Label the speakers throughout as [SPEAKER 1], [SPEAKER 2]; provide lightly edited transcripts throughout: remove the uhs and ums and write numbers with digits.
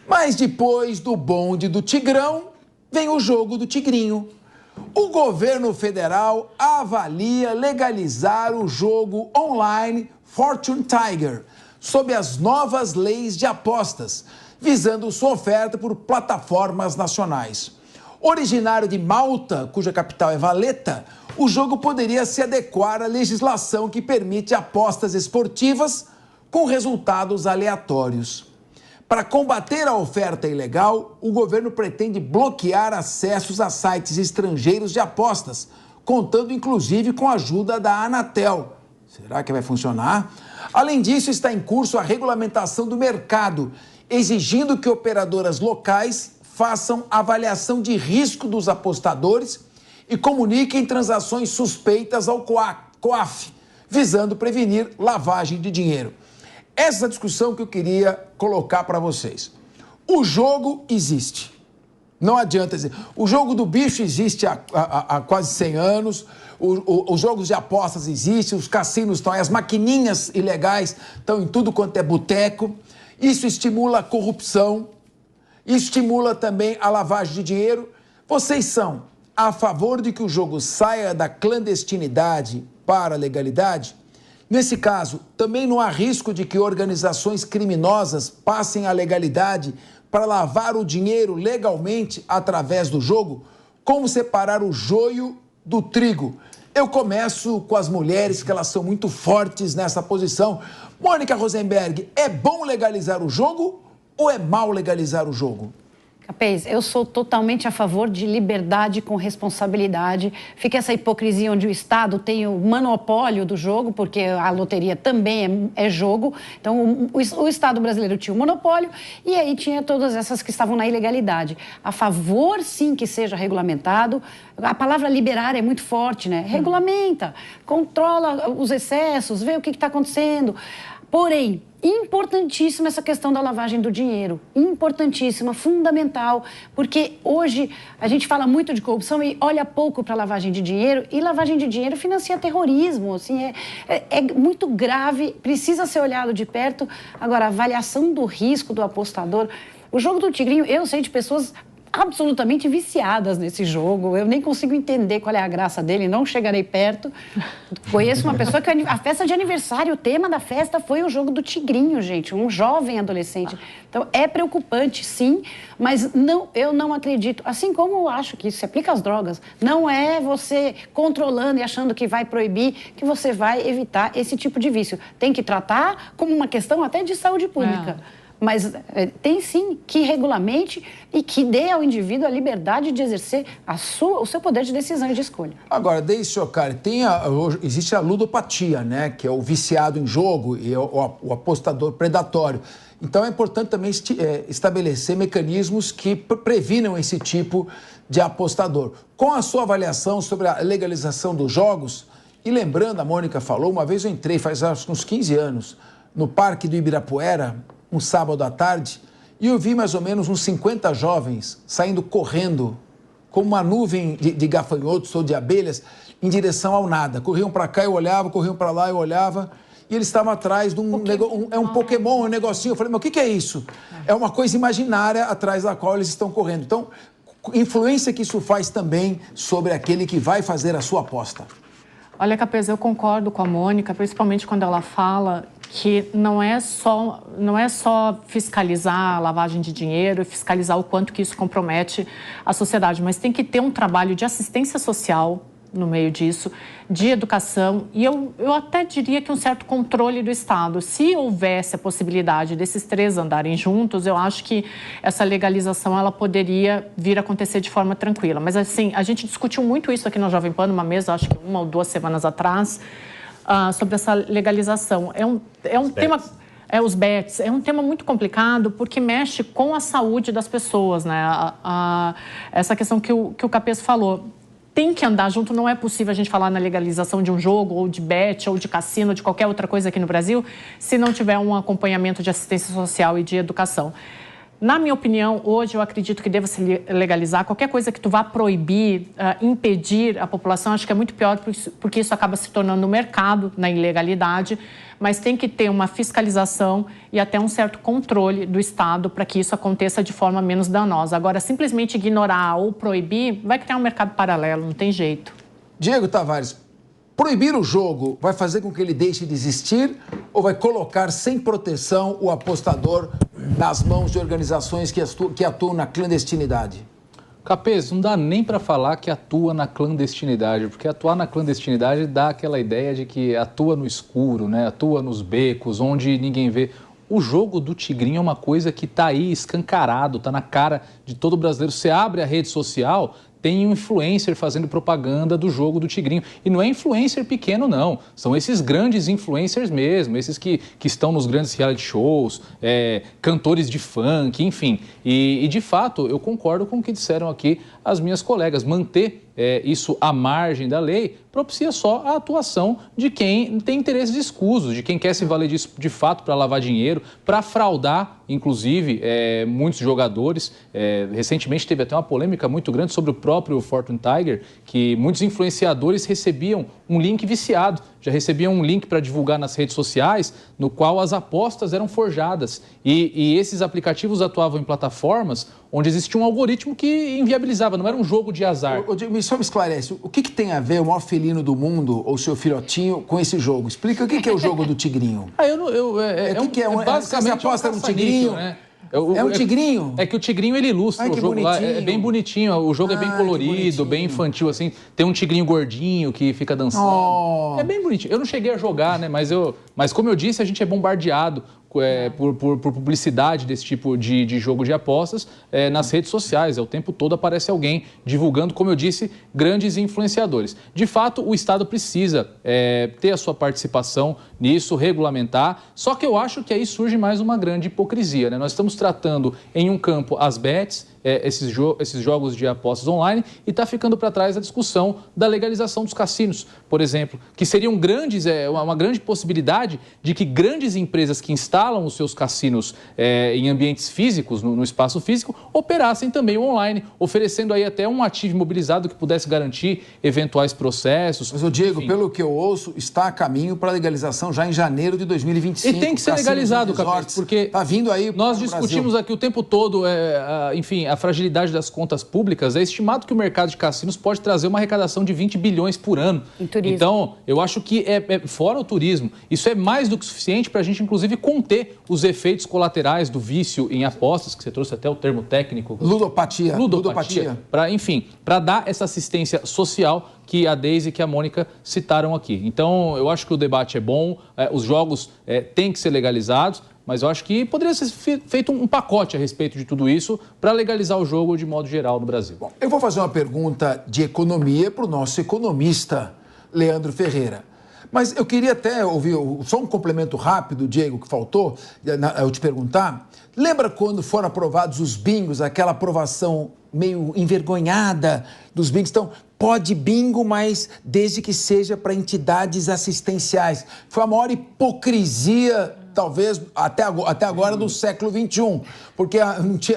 [SPEAKER 1] Mas depois do bonde do Tigrão, vem o jogo do Tigrinho. O governo federal avalia legalizar o jogo online Fortune Tiger, sob as novas leis de apostas, visando sua oferta por plataformas nacionais. Originário de Malta, cuja capital é Valetta, o jogo poderia se adequar à legislação que permite apostas esportivas com resultados aleatórios. Para combater a oferta ilegal, o governo pretende bloquear acessos a sites estrangeiros de apostas, contando inclusive com a ajuda da Anatel. Será que vai funcionar? Além disso, está em curso a regulamentação do mercado, exigindo que operadoras locais façam avaliação de risco dos apostadores e comuniquem transações suspeitas ao COAF, visando prevenir lavagem de dinheiro. Essa discussão que eu queria colocar para vocês. O jogo existe. Não adianta dizer. O jogo do bicho existe há quase 100 anos, os jogos de apostas existem, os cassinos estão aí, as maquininhas ilegais estão em tudo quanto é boteco. Isso estimula a corrupção, isso estimula também a lavagem de dinheiro. Vocês são a favor de que o jogo saia da clandestinidade para a legalidade? Nesse caso, também não há risco de que organizações criminosas passem a legalidade para lavar o dinheiro legalmente através do jogo? Como separar o joio do trigo? Eu começo com as mulheres, que elas são muito fortes nessa posição. Mônica Rosenberg, é bom legalizar o jogo ou é mal legalizar o jogo?
[SPEAKER 2] Capês, eu sou totalmente a favor de liberdade com responsabilidade. Fica essa hipocrisia onde o Estado tem o monopólio do jogo, porque a loteria também é jogo. Então, o Estado brasileiro tinha o monopólio e aí tinha todas essas que estavam na ilegalidade. A favor, sim, que seja regulamentado. A palavra liberar é muito forte, né? Regulamenta, controla os excessos, vê o que está acontecendo. Porém, importantíssima essa questão da lavagem do dinheiro, importantíssima, fundamental, porque hoje a gente fala muito de corrupção e olha pouco para lavagem de dinheiro, e lavagem de dinheiro financia terrorismo, assim, é muito grave, precisa ser olhado de perto. Agora, a avaliação do risco do apostador, o jogo do Tigrinho, eu sei de pessoas absolutamente viciadas nesse jogo, eu nem consigo entender qual é a graça dele, não chegarei perto. Conheço uma pessoa que a festa de aniversário, o tema da festa foi o jogo do Tigrinho, gente, um jovem adolescente. Então, é preocupante, sim, mas não, eu não acredito, assim como eu acho que isso se aplica às drogas, não é você controlando e achando que vai proibir, que você vai evitar esse tipo de vício. Tem que tratar como uma questão até de saúde pública. Mas tem sim que regulamente e que dê ao indivíduo a liberdade de exercer o seu poder de decisão e de escolha.
[SPEAKER 1] Agora, Deise Chocari, existe a ludopatia, né? Que é o viciado em jogo e o apostador predatório. Então é importante também estabelecer mecanismos que previnam esse tipo de apostador. Com a sua avaliação sobre a legalização dos jogos, e lembrando, a Mônica falou, uma vez eu entrei, faz acho, uns 15 anos, no Parque do Ibirapuera, um sábado à tarde, e eu vi mais ou menos uns 50 jovens saindo correndo, como uma nuvem de gafanhotos ou de abelhas, em direção ao nada. Corriam para cá, eu olhava, corriam para lá, eu olhava, e eles estavam atrás de um Pokémon, um negocinho. Eu falei, mas o que é isso? É uma coisa imaginária atrás da qual eles estão correndo. Então, influência que isso faz também sobre aquele que vai fazer a sua aposta.
[SPEAKER 3] Olha, Capês, eu concordo com a Mônica, principalmente quando ela fala que não é só fiscalizar a lavagem de dinheiro e fiscalizar o quanto que isso compromete a sociedade, mas tem que ter um trabalho de assistência social no meio disso, de educação e eu até diria que um certo controle do Estado. Se houvesse a possibilidade desses três andarem juntos, eu acho que essa legalização ela poderia vir a acontecer de forma tranquila. Mas assim, a gente discutiu muito isso aqui na Jovem Pan, numa mesa, acho que 1 ou 2 semanas atrás, sobre essa legalização. É um tema... os bets, é um tema muito complicado porque mexe com a saúde das pessoas, né? Essa questão que o Capês falou. Tem que andar junto, não é possível a gente falar na legalização de um jogo, ou de bet, ou de cassino, de qualquer outra coisa aqui no Brasil, se não tiver um acompanhamento de assistência social e de educação. Na minha opinião, hoje eu acredito que deva se legalizar. Qualquer coisa que tu vá proibir, impedir a população, acho que é muito pior, porque isso acaba se tornando um mercado na ilegalidade, mas tem que ter uma fiscalização e até um certo controle do Estado para que isso aconteça de forma menos danosa. Agora, simplesmente ignorar ou proibir, vai criar um mercado paralelo, não tem jeito.
[SPEAKER 1] Diego Tavares, proibir o jogo vai fazer com que ele deixe de existir ou vai colocar sem proteção o apostador nas mãos de organizações que atuam na clandestinidade?
[SPEAKER 4] Capês, não dá nem para falar que atua na clandestinidade, porque atuar na clandestinidade dá aquela ideia de que atua no escuro, né? Atua nos becos, onde ninguém vê. O jogo do Tigrinho é uma coisa que está aí escancarado, está na cara de todo brasileiro. Você abre a rede social, tem um influencer fazendo propaganda do jogo do Tigrinho. E não é influencer pequeno, não. São esses grandes influencers mesmo, esses que estão nos grandes reality shows, cantores de funk, enfim. E, de fato, eu concordo com o que disseram aqui as minhas colegas. Manter isso à margem da lei propicia só a atuação de quem tem interesses escusos, de quem quer se valer disso de fato para lavar dinheiro, para fraudar, inclusive, muitos jogadores. Recentemente teve até uma polêmica muito grande sobre o próprio Fortune Tiger, que muitos influenciadores recebiam um link viciado, já recebiam um link para divulgar nas redes sociais, no qual as apostas eram forjadas. E esses aplicativos atuavam em plataformas onde existia um algoritmo que inviabilizava, não era um jogo de azar.
[SPEAKER 1] Só me esclarece, o que tem a ver o maior felino do mundo, ou seu filhotinho, com esse jogo? Explica o que é o jogo do Tigrinho.
[SPEAKER 4] Basicamente
[SPEAKER 1] você aposta no Tigrinho,
[SPEAKER 4] né?
[SPEAKER 1] É um tigrinho?
[SPEAKER 4] É que o tigrinho, ele ilustra o jogo lá. É bem bonitinho, o jogo é bem colorido, bem infantil, assim. Tem um tigrinho gordinho que fica dançando. Oh. É bem bonitinho. Eu não cheguei a jogar, né? Mas como eu disse, a gente é bombardeado por publicidade desse tipo de jogo de apostas nas redes sociais. O tempo todo aparece alguém divulgando, como eu disse, grandes influenciadores. De fato, o Estado precisa ter a sua participação nisso, regulamentar. Só que eu acho que aí surge mais uma grande hipocrisia, né? Nós estamos tratando em um campo as bets, esses jogos de apostas online, e está ficando para trás a discussão da legalização dos cassinos, por exemplo, que seriam uma grande possibilidade de que grandes empresas que instalam os seus cassinos em ambientes físicos, no espaço físico, operassem também o online, oferecendo aí até um ativo imobilizado que pudesse garantir eventuais processos.
[SPEAKER 1] Mas, Diego, enfim, pelo que eu ouço, está a caminho para a legalização já em janeiro de 2025.
[SPEAKER 4] E tem que ser legalizado, Capês, porque
[SPEAKER 1] tá vindo aí
[SPEAKER 4] nós discutimos aqui o tempo todo, enfim, a fragilidade das contas públicas. É estimado que o mercado de cassinos pode trazer uma arrecadação de 20 bilhões por ano.
[SPEAKER 2] Em turismo.
[SPEAKER 4] Então, eu acho que fora o turismo, isso é mais do que suficiente para a gente, inclusive, conter os efeitos colaterais do vício em apostas, que você trouxe até o termo técnico.
[SPEAKER 1] Ludopatia.
[SPEAKER 4] Para dar essa assistência social que a Deise e que a Mônica citaram aqui. Então, eu acho que o debate é bom, os jogos têm que ser legalizados, mas eu acho que poderia ser feito um pacote a respeito de tudo isso para legalizar o jogo de modo geral no Brasil.
[SPEAKER 1] Bom, eu vou fazer uma pergunta de economia para o nosso economista, Leandro Ferreira. Mas eu queria até ouvir só um complemento rápido, Diego, que faltou, eu te perguntar. Lembra quando foram aprovados os bingos, aquela aprovação meio envergonhada dos bingos? Então, pode bingo, mas desde que seja para entidades assistenciais. Foi a maior hipocrisia, talvez, até agora do século XXI, porque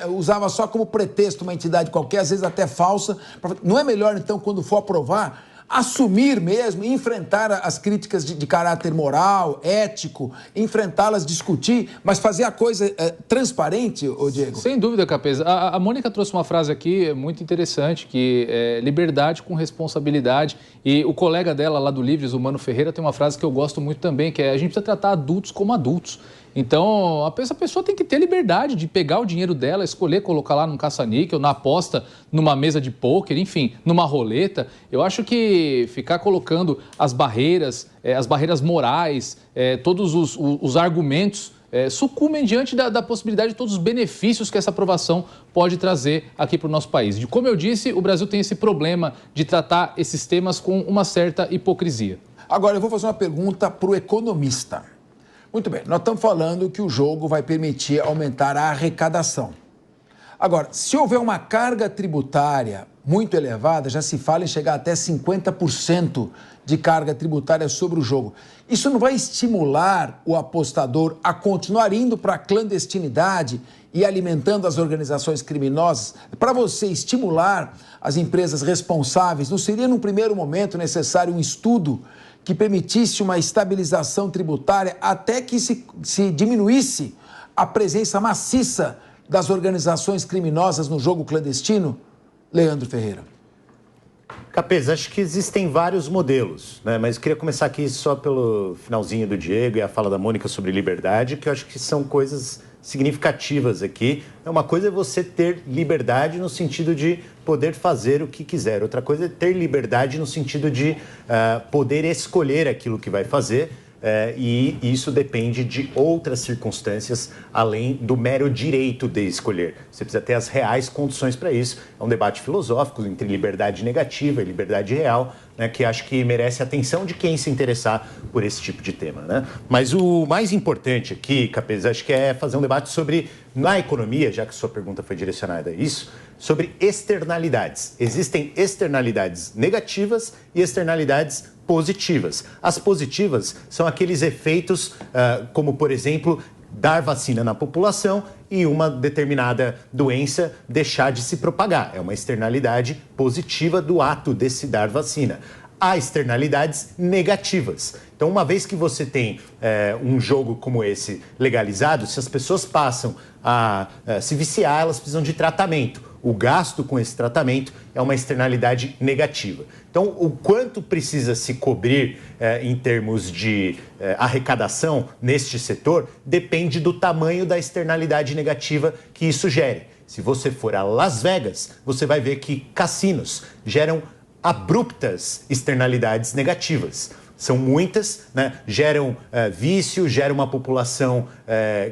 [SPEAKER 1] usava só como pretexto uma entidade qualquer, às vezes até falsa. Não é melhor, então, quando for aprovar, assumir mesmo, enfrentar as críticas de caráter moral, ético, enfrentá-las, discutir, mas fazer a coisa transparente, Diego?
[SPEAKER 4] Sem dúvida, Capês. A Mônica trouxe uma frase aqui muito interessante, que é liberdade com responsabilidade. E o colega dela lá do Livres, o Mano Ferreira, tem uma frase que eu gosto muito também, que é: a gente precisa tratar adultos como adultos. Então, essa pessoa tem que ter liberdade de pegar o dinheiro dela, escolher colocar lá num caça-níquel, na aposta, numa mesa de pôquer, enfim, numa roleta. Eu acho que ficar colocando as barreiras morais, todos os argumentos sucumbem diante da possibilidade de todos os benefícios que essa aprovação pode trazer aqui para o nosso país. Como eu disse, o Brasil tem esse problema de tratar esses temas com uma certa hipocrisia.
[SPEAKER 1] Agora, eu vou fazer uma pergunta para o economista. Muito bem, nós estamos falando que o jogo vai permitir aumentar a arrecadação. Agora, se houver uma carga tributária muito elevada, já se fala em chegar até 50% de carga tributária sobre o jogo. Isso não vai estimular o apostador a continuar indo para a clandestinidade e alimentando as organizações criminosas, para você estimular as empresas responsáveis, não seria num primeiro momento necessário um estudo que permitisse uma estabilização tributária até que se diminuísse a presença maciça das organizações criminosas no jogo clandestino? Leandro Ferreira.
[SPEAKER 5] Capês, acho que existem vários modelos, né? Mas eu queria começar aqui só pelo finalzinho do Diego e a fala da Mônica sobre liberdade, que eu acho que são coisas significativas aqui. Uma coisa é você ter liberdade no sentido de poder fazer o que quiser. Outra coisa é ter liberdade no sentido de poder escolher aquilo que vai fazer. E isso depende de outras circunstâncias além do mero direito de escolher. Você precisa ter as reais condições para isso. É um debate filosófico entre liberdade negativa e liberdade real, né, que acho que merece a atenção de quem se interessar por esse tipo de tema, né? Mas o mais importante aqui, Capês, acho que é fazer um debate sobre, na economia, já que sua pergunta foi direcionada a isso, sobre externalidades. Existem externalidades negativas e externalidades positivas. As positivas são aqueles efeitos, como, por exemplo, dar vacina na população e uma determinada doença deixar de se propagar. É uma externalidade positiva do ato de se dar vacina. Há externalidades negativas. Então, uma vez que você tem um jogo como esse legalizado, se as pessoas passam a se viciar, elas precisam de tratamento. O gasto com esse tratamento é uma externalidade negativa. Então, o quanto precisa se cobrir em termos de arrecadação neste setor depende do tamanho da externalidade negativa que isso gere. Se você for a Las Vegas, você vai ver que cassinos geram abruptas externalidades negativas. São muitas, né? Geram vício, geram uma população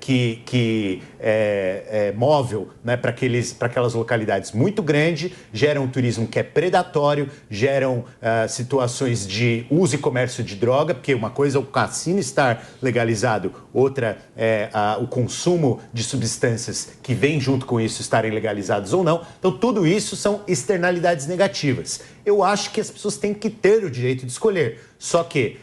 [SPEAKER 5] que é móvel, né? para aquelas localidades muito grande, geram um turismo que é predatório, geram situações de uso e comércio de droga, porque uma coisa é o cassino estar legalizado, outra é o consumo de substâncias que vem junto com isso estarem legalizados ou não. Então, tudo isso são externalidades negativas. Eu acho que as pessoas têm que ter o direito de escolher. Só que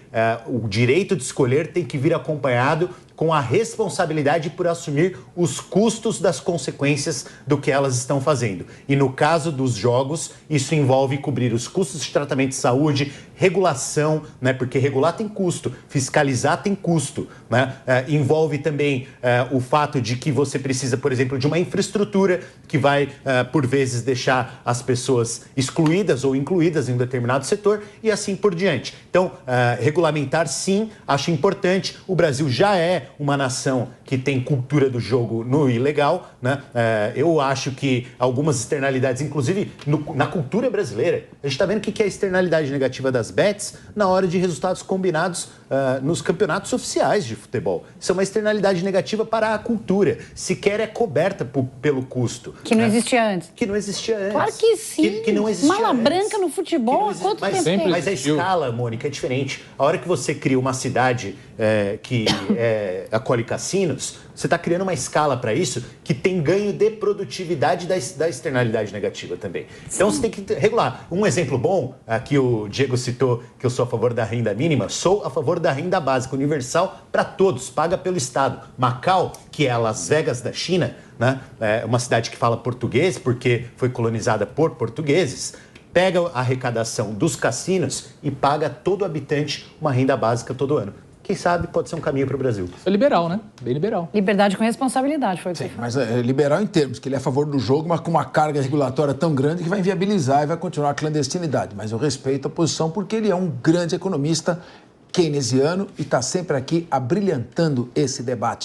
[SPEAKER 5] o direito de escolher tem que vir acompanhado com a responsabilidade por assumir os custos das consequências do que elas estão fazendo. E no caso dos jogos, isso envolve cobrir os custos de tratamento de saúde, regulação, né? Porque regular tem custo, fiscalizar tem custo, né? Envolve também o fato de que você precisa, por exemplo, de uma infraestrutura que vai, por vezes, deixar as pessoas excluídas ou incluídas em um determinado setor e assim por diante. Então, regulamentar, sim, acho importante. O Brasil já é uma nação que tem cultura do jogo no ilegal, né? Eu acho que algumas externalidades, inclusive na cultura brasileira, a gente está vendo o que é a externalidade negativa das bets na hora de resultados combinados nos campeonatos oficiais de futebol. Isso é uma externalidade negativa para a cultura. Sequer é coberta pelo custo.
[SPEAKER 2] Que não existia antes.
[SPEAKER 5] Que não existia antes.
[SPEAKER 2] Claro que sim.
[SPEAKER 5] Que não existia
[SPEAKER 2] Mala
[SPEAKER 5] antes.
[SPEAKER 2] branca no futebol, há quanto tempo?
[SPEAKER 5] Mas a escala, Mônica, é diferente. A hora que você cria uma cidade que acolhe cassinos, você está criando uma escala para isso que tem ganho de produtividade da externalidade negativa também. Então, você tem que regular. Um exemplo bom, aqui o Diego citou que eu sou a favor da renda mínima, sou a favor da renda básica universal para todos, paga pelo Estado. Macau, que é a Las Vegas da China, né? É uma cidade que fala português porque foi colonizada por portugueses, pega a arrecadação dos cassinos e paga todo habitante uma renda básica todo ano. Quem sabe pode ser um caminho para o Brasil.
[SPEAKER 4] É liberal, né? Bem liberal.
[SPEAKER 2] Liberdade com responsabilidade, foi o que
[SPEAKER 1] Sim,
[SPEAKER 2] você falou.
[SPEAKER 1] mas é liberal em termos, que ele é a favor do jogo, mas com uma carga regulatória tão grande que vai inviabilizar e vai continuar a clandestinidade. Mas eu respeito a posição porque ele é um grande economista keynesiano e está sempre aqui abrilhantando esse debate.